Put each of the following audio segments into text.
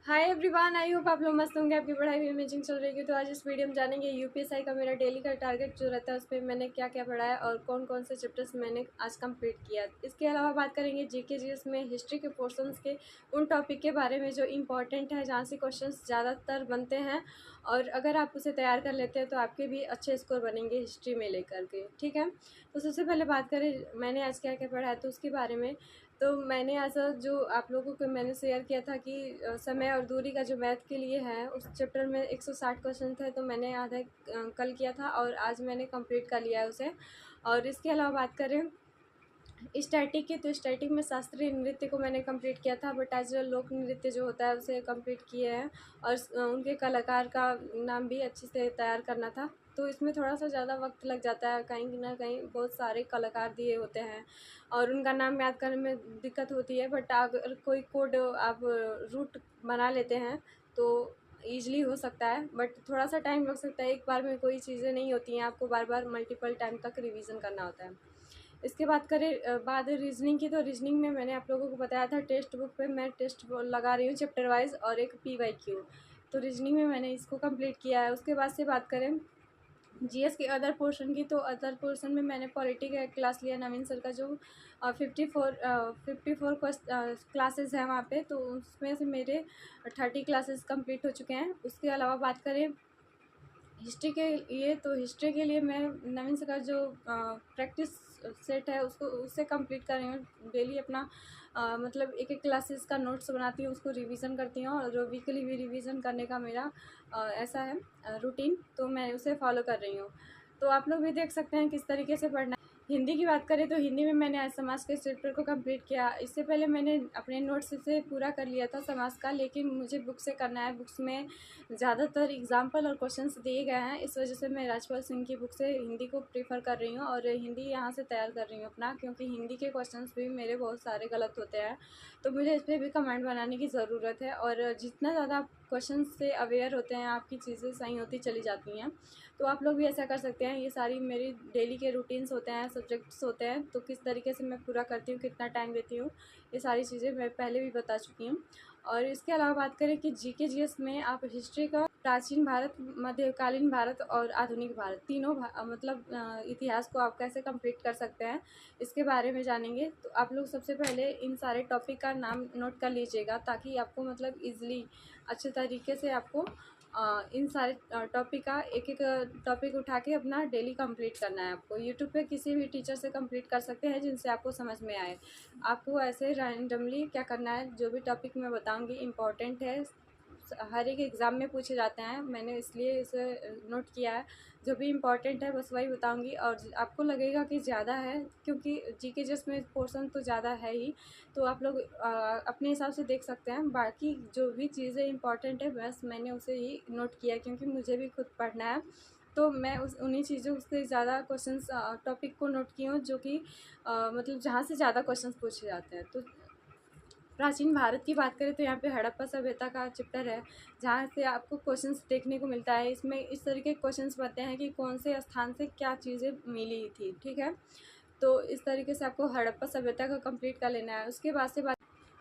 Hi everyone, I hope आप लोग मस्त होंगे। आपकी पढ़ाई भी अमेजिंग चल रही है। तो आज इस वीडियो में जानेंगे यूपीएसआई का मेरा डेली का टारगेट जो रहता है उस पर मैंने क्या क्या पढ़ा है और कौन कौन से चैप्टर्स मैंने आज कंप्लीट किया। इसके अलावा बात करेंगे जीके जीएस में हिस्ट्री के पोर्शंस के उन टॉपिक के बारे में जो इंपॉर्टेंट है, जहाँ से क्वेश्चन ज़्यादातर बनते हैं और अगर आप उसे तैयार कर लेते हैं तो आपके भी अच्छे स्कोर बनेंगे हिस्ट्री में लेकर के। ठीक है, तो सबसे पहले बात करें मैंने आज क्या क्या पढ़ा है तो उसके बारे में। तो मैंने ऐसा जो आप लोगों को मैंने शेयर किया था कि समय और दूरी का जो मैथ के लिए है उस चैप्टर में 160 क्वेश्चन थे, तो मैंने आधा कल किया था और आज मैंने कंप्लीट कर लिया है उसे। और इसके अलावा बात करें स्टैटिक की, तो स्टैटिक में शास्त्रीय नृत्य को मैंने कंप्लीट किया था, बट आज लोक नृत्य जो होता है उसे कंप्लीट किए हैं और उनके कलाकार का नाम भी अच्छे से तैयार करना था। तो इसमें थोड़ा सा ज़्यादा वक्त लग जाता है, कहीं ना कहीं बहुत सारे कलाकार दिए होते हैं और उनका नाम याद करने में दिक्कत होती है। बट अगर कोई कोड आप रूट बना लेते हैं तो ईजिली हो सकता है, बट थोड़ा सा टाइम लग सकता है। एक बार में कोई चीज़ें नहीं होती हैं, आपको बार बार मल्टीपल टाइम तक रिवीजन करना होता है। इसके बाद करें बाद रीजनिंग की, तो रीजनिंग में मैंने आप लोगों को बताया था टेक्स्ट बुक पे मैं टेस्ट लगा रही हूँ चैप्टर वाइज और एक PYQ। तो रीजनिंग में मैंने इसको कंप्लीट किया है। उसके बाद से बात करें जीएस के अदर पोर्शन की, तो अदर पोर्शन में मैंने पॉलिटी का क्लास लिया नवीन सर का, जो 54 क्लासेस हैं वहाँ पे, तो उसमें से मेरे 30 क्लासेस कंप्लीट हो चुके हैं। उसके अलावा बात करें हिस्ट्री के लिए, तो हिस्ट्री के लिए मैं नवीन सर का जो प्रैक्टिस सेट है उसको उससे कंप्लीट कर रही हूँ। डेली अपना मतलब एक एक क्लासेस का नोट्स बनाती हूँ, उसको रिवीजन करती हूँ और वीकली भी रिवीजन करने का मेरा ऐसा है रूटीन, तो मैं उसे फॉलो कर रही हूँ। तो आप लोग भी देख सकते हैं किस तरीके से पढ़ना है। हिंदी की बात करें तो हिंदी में मैंने आज समाज के चैप्टर को कंप्लीट किया। इससे पहले मैंने अपने नोट्स से पूरा कर लिया था समाज का, लेकिन मुझे बुक से करना है। बुक्स में ज़्यादातर एग्जाम्पल और क्वेश्चंस दिए गए हैं, इस वजह से मैं राजपाल सिंह की बुक से हिंदी को प्रीफर कर रही हूँ और हिंदी यहाँ से तैयार कर रही हूँ अपना, क्योंकि हिंदी के क्वेश्चंस भी मेरे बहुत सारे गलत होते हैं, तो मुझे इस पर भी कमेंट बनाने की ज़रूरत है। और जितना ज़्यादा आप क्वेश्चन से अवेयर होते हैं आपकी चीज़ें सही होती चली जाती हैं। तो आप लोग भी ऐसा कर सकते हैं। ये सारी मेरी डेली के रूटीन्स होते हैं, सब्जेक्ट्स होते हैं, तो किस तरीके से मैं पूरा करती हूँ, कितना टाइम देती हूँ, ये सारी चीज़ें मैं पहले भी बता चुकी हूँ। और इसके अलावा बात करें कि जीके जीएस में आप हिस्ट्री का प्राचीन भारत, मध्यकालीन भारत और आधुनिक भारत तीनों मतलब इतिहास को आप कैसे कंप्लीट कर सकते हैं इसके बारे में जानेंगे। तो आप लोग सबसे पहले इन सारे टॉपिक का नाम नोट कर लीजिएगा, ताकि आपको मतलब ईजिली अच्छे तरीके से आपको इन सारे टॉपिक का एक एक टॉपिक उठा के अपना डेली कंप्लीट करना है। आपको यूट्यूब पे किसी भी टीचर से कंप्लीट कर सकते हैं जिनसे आपको समझ में आए। आपको ऐसे रैंडमली क्या करना है, जो भी टॉपिक मैं बताऊंगी इम्पॉर्टेंट है, हर एक एग्ज़ाम में पूछे जाते हैं, मैंने इसलिए इसे नोट किया है। जो भी इम्पॉर्टेंट है बस वही बताऊंगी और आपको लगेगा कि ज़्यादा है, क्योंकि जीके जिसमें पोर्शन तो ज़्यादा है ही, तो आप लोग अपने हिसाब से देख सकते हैं। बाकी जो भी चीज़ें इंपॉर्टेंट है बस मैंने उसे ही नोट किया, क्योंकि मुझे भी खुद पढ़ना है, तो मैं उस उन्हीं चीज़ों से ज़्यादा क्वेश्चंस टॉपिक को नोट की हूँ, जो कि मतलब जहाँ से ज़्यादा क्वेश्चंस पूछे जाते हैं। तो प्राचीन भारत की बात करें तो यहाँ पे हड़प्पा सभ्यता का चैप्टर है, जहाँ से आपको क्वेश्चंस देखने को मिलता है। इसमें इस तरीके के क्वेश्चंस बनते हैं कि कौन से स्थान से क्या चीज़ें मिली थी। ठीक है, तो इस तरीके से आपको हड़प्पा सभ्यता का कंप्लीट कर लेना है। उसके बाद से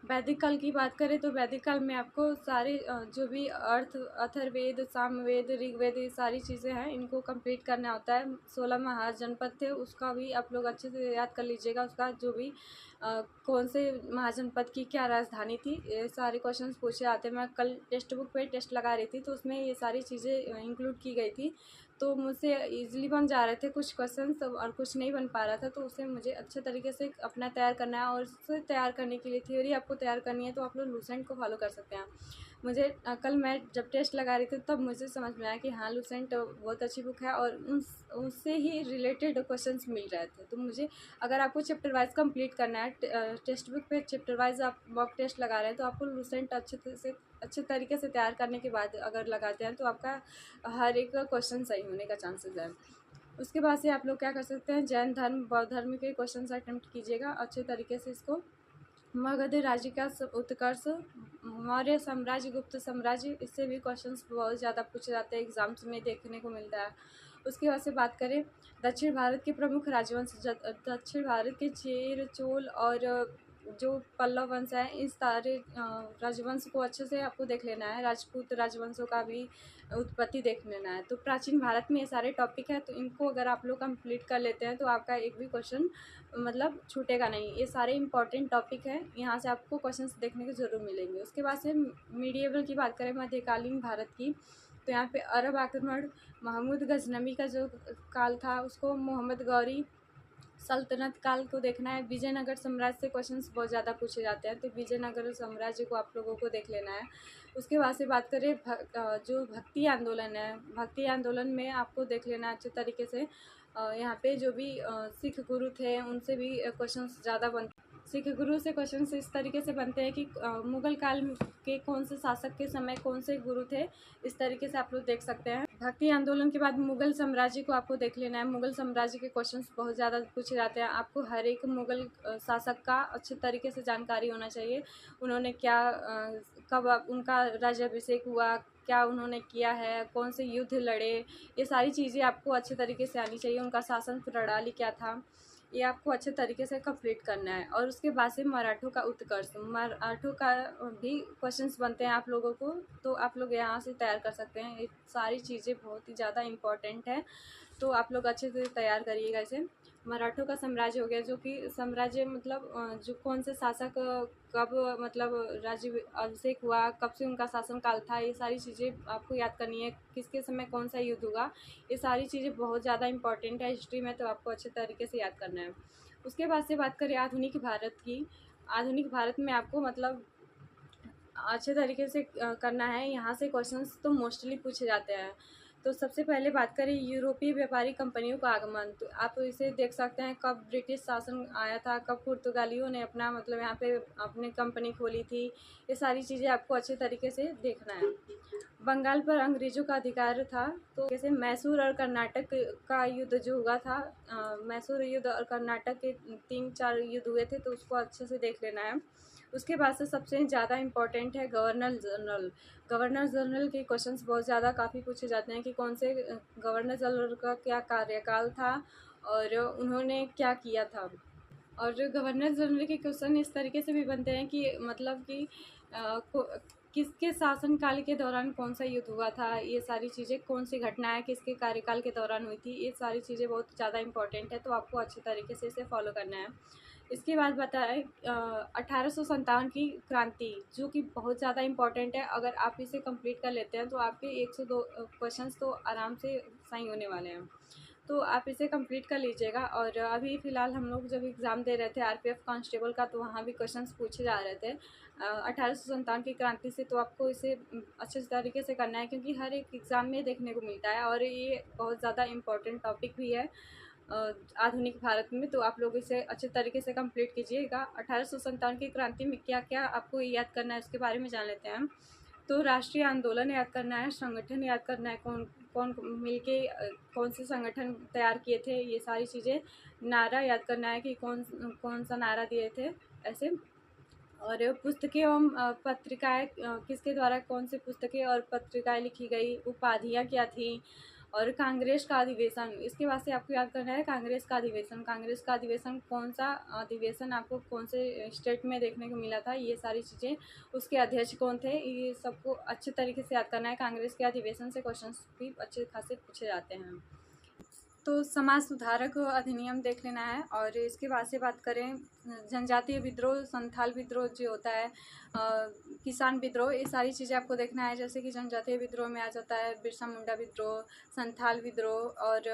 वैदिक काल की बात करें तो वैदिक काल में आपको सारे जो भी अथर्ववेद, सामवेद, ऋग्वेद, ये सारी चीज़ें हैं इनको कंप्लीट करना होता है। 16 महाजनपद थे, उसका भी आप लोग अच्छे से याद कर लीजिएगा। उसका जो भी कौन से महाजनपद की क्या राजधानी थी, ये सारे क्वेश्चंस पूछे जाते हैं। मैं कल टेक्स्ट बुक पे टेस्ट लगा रही थी तो उसमें ये सारी चीज़ें इंक्लूड की गई थी, तो मुझसे ईजिली बन जा रहे थे कुछ क्वेश्चंस और कुछ नहीं बन पा रहा था, तो उसे मुझे अच्छे तरीके से अपना तैयार करना है। और उसे तैयार करने के लिए थ्योरी आपको तैयार करनी है, तो आप लोग लूसेंट को फॉलो कर सकते हैं। मुझे कल मैं जब टेस्ट लगा रही थी तब मुझे समझ में आया कि हाँ, लूसेंट बहुत अच्छी बुक है और उससे ही रिलेटेड क्वेश्चंस मिल रहे थे। तो मुझे, अगर आपको चैप्टर वाइज कंप्लीट करना है, टेक्स्ट बुक पे चैप्टर वाइज आप मॉक टेस्ट लगा रहे हैं, तो आपको लूसेंट अच्छे तरीके से तैयार करने के बाद अगर लगाते हैं तो आपका हर एक क्वेश्चन सही होने का चांसेस है। उसके बाद से आप लोग क्या कर सकते हैं, जैन धर्म, बौद्ध धर्म के क्वेश्चन अटेम्प्ट कीजिएगा अच्छे तरीके से। इसको मगध राज्य का उत्कर्ष, मौर्य साम्राज्य, गुप्त साम्राज्य, इससे भी क्वेश्चंस बहुत ज़्यादा पूछे जाते हैं, एग्जाम्स में देखने को मिलता है। उसके बाद से बात करें दक्षिण भारत के प्रमुख राजवंश, दक्षिण भारत के चेर, चोल और जो पल्लव वंश है, इस सारे राजवंश को अच्छे से आपको देख लेना है। राजपूत राजवंशों का भी उत्पत्ति देख लेना है। तो प्राचीन भारत में ये सारे टॉपिक है, तो इनको अगर आप लोग कंप्लीट कर लेते हैं तो आपका एक भी क्वेश्चन मतलब छूटेगा नहीं। ये सारे इंपॉर्टेंट टॉपिक है, यहाँ से आपको क्वेश्चंस देखने को ज़रूर मिलेंगे। उसके बाद से मीडिएवल की बात करें, मध्यकालीन भारत की, तो यहाँ पे अरब आक्रमण, महमूद गजनवी का जो काल था उसको, मोहम्मद गौरी सल्तनत काल को देखना है। विजयनगर साम्राज्य से क्वेश्चंस बहुत ज़्यादा पूछे जाते हैं, तो विजयनगर साम्राज्य को आप लोगों को देख लेना है। उसके बाद से बात करें जो भक्ति आंदोलन है, भक्ति आंदोलन में आपको देख लेना है अच्छे तरीके से। यहाँ पे जो भी सिख गुरु थे उनसे भी क्वेश्चंस ज़्यादा बनते, सिख गुरु से क्वेश्चंस इस तरीके से बनते हैं कि मुगल काल के कौन से शासक के समय कौन से गुरु थे, इस तरीके से आप लोग देख सकते हैं। भक्ति आंदोलन के बाद मुगल साम्राज्य को आपको देख लेना है। मुगल साम्राज्य के क्वेश्चंस बहुत ज़्यादा पूछे जाते हैं। आपको हर एक मुगल शासक का अच्छे तरीके से जानकारी होना चाहिए। उन्होंने क्या कब उनका राज्याभिषेक हुआ, क्या उन्होंने किया है, कौन से युद्ध लड़े, ये सारी चीज़ें आपको अच्छे तरीके से आनी चाहिए। उनका शासन प्रणाली क्या था, ये आपको अच्छे तरीके से कंप्लीट करना है। और उसके बाद से मराठों का उत्कर्ष, मराठों का भी क्वेश्चंस बनते हैं आप लोगों को, तो आप लोग यहाँ से तैयार कर सकते हैं। ये सारी चीज़ें बहुत ही ज़्यादा इम्पॉर्टेंट है, तो आप लोग अच्छे से तैयार करिएगा इसे। मराठों का साम्राज्य हो गया, जो कि साम्राज्य मतलब जो कौन से शासक कब मतलब राज्य अभिषेक हुआ, कब से उनका शासन काल था, ये सारी चीज़ें आपको याद करनी है। किसके समय कौन सा युद्ध हुआ, ये सारी चीज़ें बहुत ज़्यादा इंपॉर्टेंट है हिस्ट्री में, तो आपको अच्छे तरीके से याद करना है। उसके बाद से बात करें आधुनिक भारत की। आधुनिक भारत में आपको मतलब अच्छे तरीके से करना है। यहाँ से क्वेश्चंस तो मोस्टली पूछे जाते हैं। तो सबसे पहले बात करें यूरोपीय व्यापारी कंपनियों का आगमन, तो आप इसे देख सकते हैं कब ब्रिटिश शासन आया था, कब पुर्तगालियों ने अपना मतलब यहाँ पे अपनी कंपनी खोली थी, ये सारी चीज़ें आपको अच्छे तरीके से देखना है। बंगाल पर अंग्रेज़ों का अधिकार था, तो जैसे मैसूर और कर्नाटक का युद्ध जो हुआ था, मैसूर युद्ध और कर्नाटक के 3-4 युद्ध हुए थे, तो उसको अच्छे से देख लेना है। उसके बाद से सबसे ज़्यादा इम्पोर्टेंट है गवर्नर जनरल। गवर्नर जनरल के क्वेश्चंस बहुत ज़्यादा काफ़ी पूछे जाते हैं कि कौन से गवर्नर जनरल का क्या कार्यकाल था और उन्होंने क्या किया था। और गवर्नर जनरल के क्वेश्चन इस तरीके से भी बनते हैं कि मतलब कि किसके शासनकाल के दौरान कौन सा युद्ध हुआ था, ये सारी चीज़ें, कौन सी घटनाएं किसके कार्यकाल के दौरान हुई थी, ये सारी चीज़ें बहुत ज़्यादा इंपॉर्टेंट है, तो आपको अच्छे तरीके से इसे फॉलो करना है। इसके बाद बताएं 1857 की क्रांति, जो कि बहुत ज़्यादा इम्पॉर्टेंट है। अगर आप इसे कंप्लीट कर लेते हैं तो आपके 1 से 2 क्वेश्चंस तो आराम से सही होने वाले हैं, तो आप इसे कंप्लीट कर लीजिएगा। और अभी फ़िलहाल हम लोग जब एग्ज़ाम दे रहे थे आरपीएफ कांस्टेबल का, तो वहाँ भी क्वेश्चंस पूछे जा रहे थे 1857 की क्रांति से, तो आपको इसे अच्छे तरीके से करना है, क्योंकि हर एक एग्ज़ाम में देखने को मिलता है और ये बहुत ज़्यादा इम्पोर्टेंट टॉपिक भी है आधुनिक भारत में, तो आप लोग इसे अच्छे तरीके से कंप्लीट कीजिएगा। 1857 की क्रांति में क्या क्या आपको याद करना है, उसके बारे में जान लेते हैं। तो राष्ट्रीय आंदोलन याद करना है, संगठन याद करना है, कौन कौन मिलके कौन से संगठन तैयार किए थे, ये सारी चीज़ें। नारा याद करना है कि कौन कौन सा नारा दिए थे ऐसे। और पुस्तकें एवं पत्रिकाएँ किसके द्वारा कौन सी पुस्तकें और पत्रिकाएँ लिखी गई, उपाधियाँ क्या थी, और कांग्रेस का अधिवेशन, इसके बाद से आपको याद करना है कांग्रेस का अधिवेशन। कांग्रेस का अधिवेशन कौन सा अधिवेशन आपको कौन से स्टेट में देखने को मिला था, ये सारी चीज़ें, उसके अध्यक्ष कौन थे, ये सबको अच्छे तरीके से याद करना है। कांग्रेस के अधिवेशन से क्वेश्चंस भी अच्छे खासे पूछे जाते हैं। तो समाज सुधारक अधिनियम देख लेना है। और इसके बाद से बात करें जनजातीय विद्रोह, संथाल विद्रोह जो होता है, किसान विद्रोह, ये सारी चीज़ें आपको देखना है। जैसे कि जनजातीय विद्रोह में आ जाता है बिरसा मुंडा विद्रोह, संथाल विद्रोह, और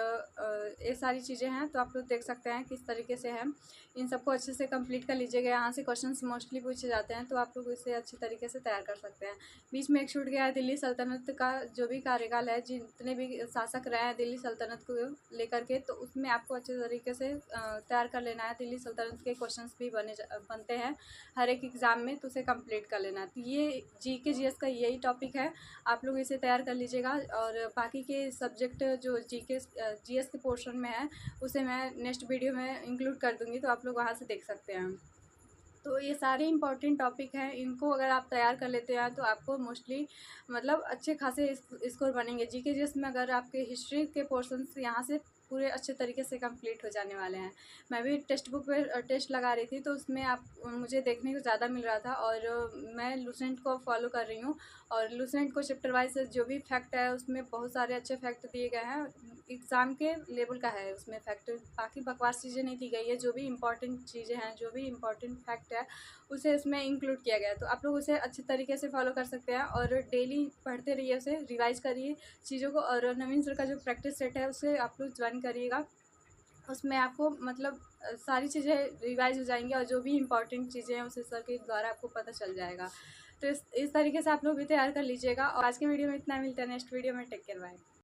ये सारी चीज़ें हैं, तो आप लोग देख सकते हैं किस तरीके से है। इन सबको अच्छे से कंप्लीट कर लीजिएगा, यहाँ से क्वेश्चंस मोस्टली पूछे जाते हैं, तो आप लोग इसे अच्छे तरीके से तैयार कर सकते हैं। बीच में एक छूट गया है दिल्ली सल्तनत का जो भी कार्यकाल है, जितने भी शासक रहे हैं दिल्ली सल्तनत को लेकर के, तो उसमें आपको अच्छे तरीके से तैयार कर लेना है। दिल्ली सल्तनत के क्वेश्चंस भी बनते हैं हर एक एग्ज़ाम में, तो उसे कंप्लीट कर लेना है। तो ये जीके जीएस का यही टॉपिक है, आप लोग इसे तैयार कर लीजिएगा। और बाकी के सब्जेक्ट जो जीके जीएस के पोर्शन में है, उसे मैं नेक्स्ट वीडियो में इंक्लूड कर दूँगी, तो आप लोग वहाँ से देख सकते हैं। तो ये सारे इंपॉर्टेंट टॉपिक हैं, इनको अगर आप तैयार कर लेते हैं तो आपको मोस्टली मतलब अच्छे खासे स्कोर बनेंगे। जीके जीएस में अगर आपके हिस्ट्री के पोर्शंस यहाँ से पूरे अच्छे तरीके से कंप्लीट हो जाने वाले हैं। मैं भी टेक्स्ट बुक पे टेस्ट लगा रही थी, तो उसमें आप मुझे देखने को ज़्यादा मिल रहा था, और मैं लूसेंट को फॉलो कर रही हूँ। और लूसेंट को चैप्टर वाइज जो भी फैक्ट है उसमें बहुत सारे अच्छे फैक्ट दिए गए हैं, एग्ज़ाम के लेवल का है उसमें फैक्ट, बाकी बकवास चीज़ें नहीं दी गई है। जो भी इंपॉर्टेंट चीज़ें हैं, जो भी इंपॉर्टेंट फैक्ट है, उसे इसमें इंक्लूड किया गया है। तो आप लोग उसे अच्छे तरीके से फॉलो कर सकते हैं, और डेली पढ़ते रहिए, उसे रिवाइज़ करिए चीज़ों को। और नवीन सर का जो प्रैक्टिस सेट है उसे आप लोग ज्वाइन करिएगा। उसमें आपको मतलब सारी चीज़ें रिवाइज़ हो जाएँगी, और जो भी इम्पोर्टेंट चीज़ें हैं उसे सर के द्वारा आपको पता चल जाएगा। तो इस तरीके से आप लोग भी तैयार कर लीजिएगा। और आज के वीडियो में इतना, मिलता है नेक्स्ट वीडियो में। Take care, bye.